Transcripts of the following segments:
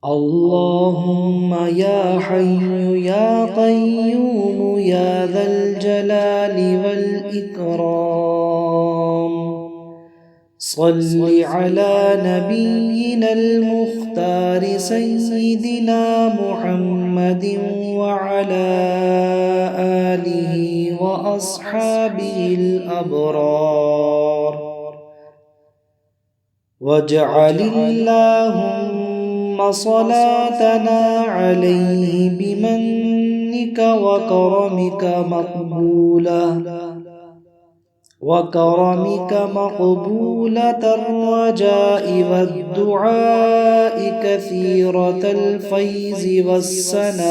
اللهم يا حي يا قيوم يا ذا الجلال والإكرام صل على نبينا المختار سيدنا محمد وعلى آله وأصحابه الأبرار واجعل اللهم صلاتنا عليه بمنك وكرمك مقبولة الرجاء والدعاء كثيرة الفيز والسناء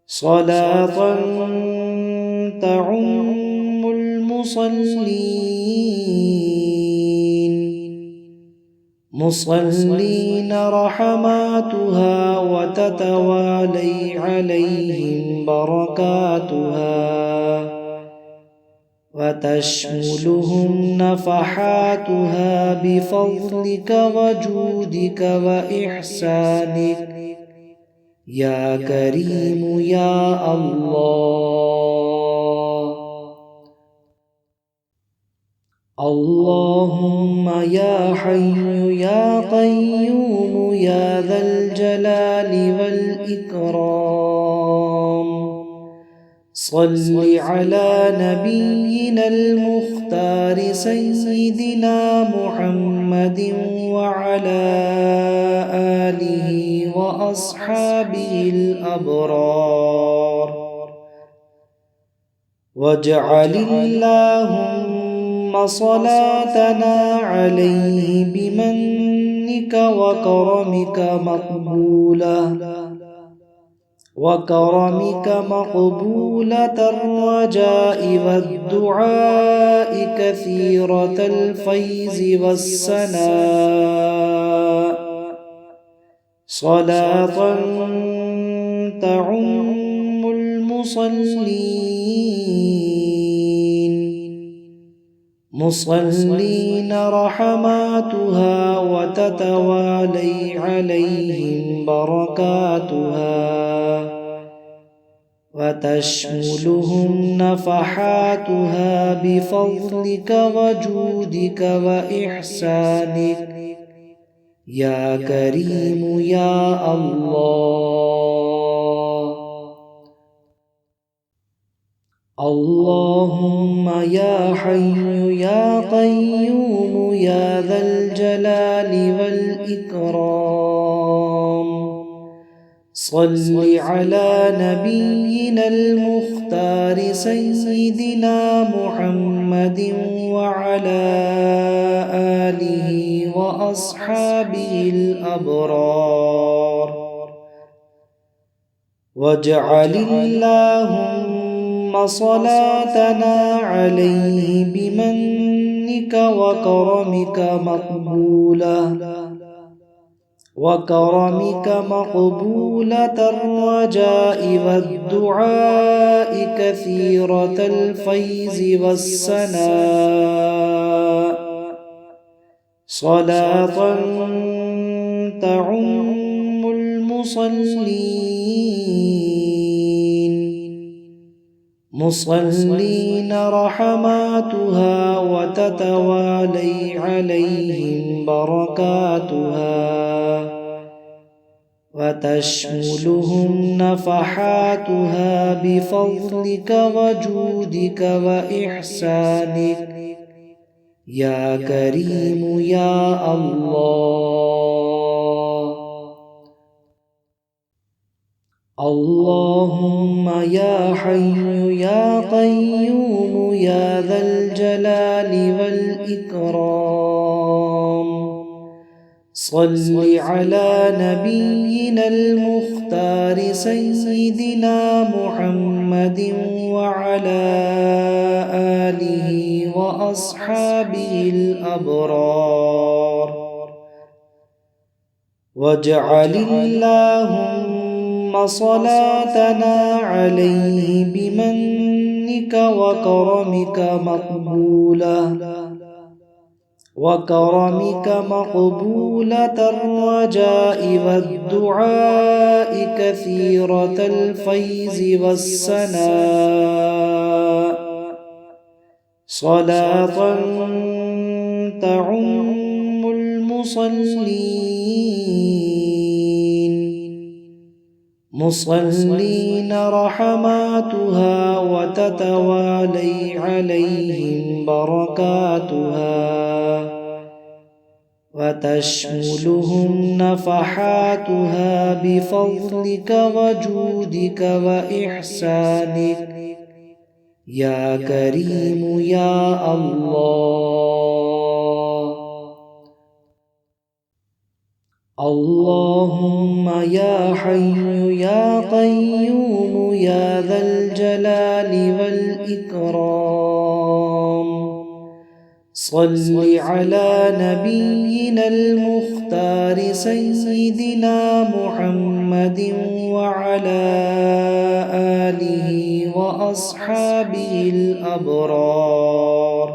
صلاة تعم المصلين رحماتها وتتوالي عليهم بركاتها وتشملهم نفحاتها بفضلك وجودك وإحسانك يا كريم يا الله. اللهم يا حي يا قيوم يا ذا الجلال والإكرام صل على نبينا المختار سيدنا محمد وعلى آله وأصحابه الأبرار واجعل اللهم صلاتنا عليه بمنك وكرمك مقبولة الرجاء والدعاء كثيرة الفيز والسناء صلاة تعم المصلين رحماتها وتتوالي عليهم بركاتها وتشملهم نفحاتها بفضلك وجودك وإحسانك يا كريم يا الله. اللهم يا حي يا قيوم يا ذا الجلال والإكرام صل على نبينا المختار سيدنا محمد وعلى آله وأصحابه الأبرار واجعل اللهم صلاتنا عليه بمنك وكرمك مقبولة الرجاء والدعاء كثيرة الفيز والسناء صلاة تعم المصلين رحماتها وتتوالي عليهم بركاتها وتشملهم نفحاتها بفضلك وجودك وإحسانك يا كريم يا الله. اللهم يا حي يا قيوم يا ذا الجلال والإكرام صل على نبينا المختار سيدنا محمد وعلى آله وأصحابه الأبرار واجعل اللهم صلاتنا عليه بمنك وكرمك وكرمك مقبولة الرجاء والدعاء كثيرة الفيز والسناء صلاة تعم المصلين رحماتها وتتوالي عليهم بركاتها وتشملهم نفحاتها بفضلك وجودك وإحسانك يا كريم يا الله. اللهم يا حي يا قيوم يا ذا الجلال والإكرام صل على نبينا المختار سيدنا محمد وعلى آله وأصحابه الأبرار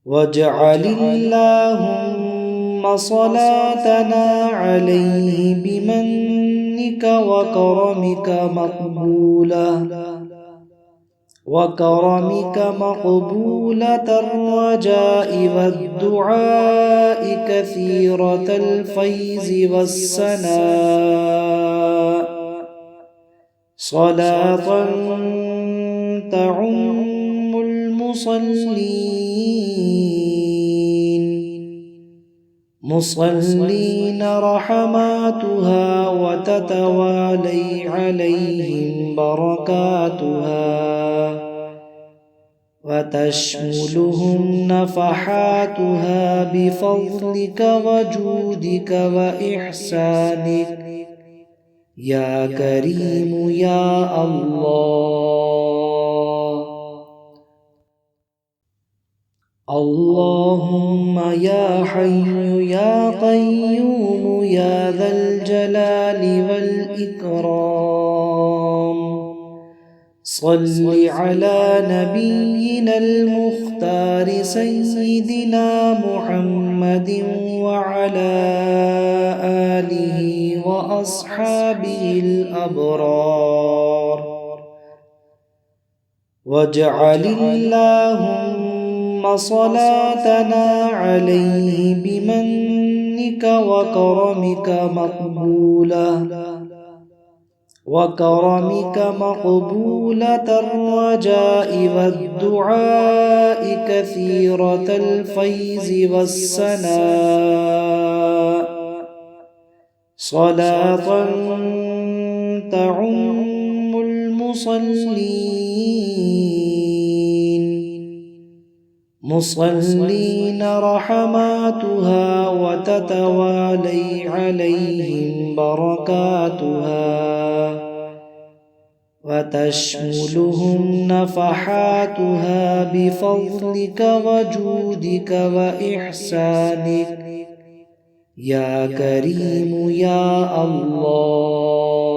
واجعل اللهم صلاتنا عليه بمنك وكرمك مقبولة الرجاء والدعاء كثيرة الفيز والسناء صلاة تعم المصلين رحماتها وتتوالي عليهم بركاتها وتشملهم نفحاتها بفضلك وجودك وإحسانك يا كريم يا الله. اللهم يا حي يا قيوم يا ذا الجلال والإكرام صل على نبينا المختار سيدنا محمد وعلى آله وأصحابه الأبرار واجعل اللهم صلاتنا عليه بمنك وكرمك مقبولة الرجاء والدعاء كثيرة الفيز والسناء صلاة تعم المصلين رحماتها وتتوالي عليهم بركاتها وتشملهم نفحاتها بفضلك وجودك وإحسانك يا كريم يا الله.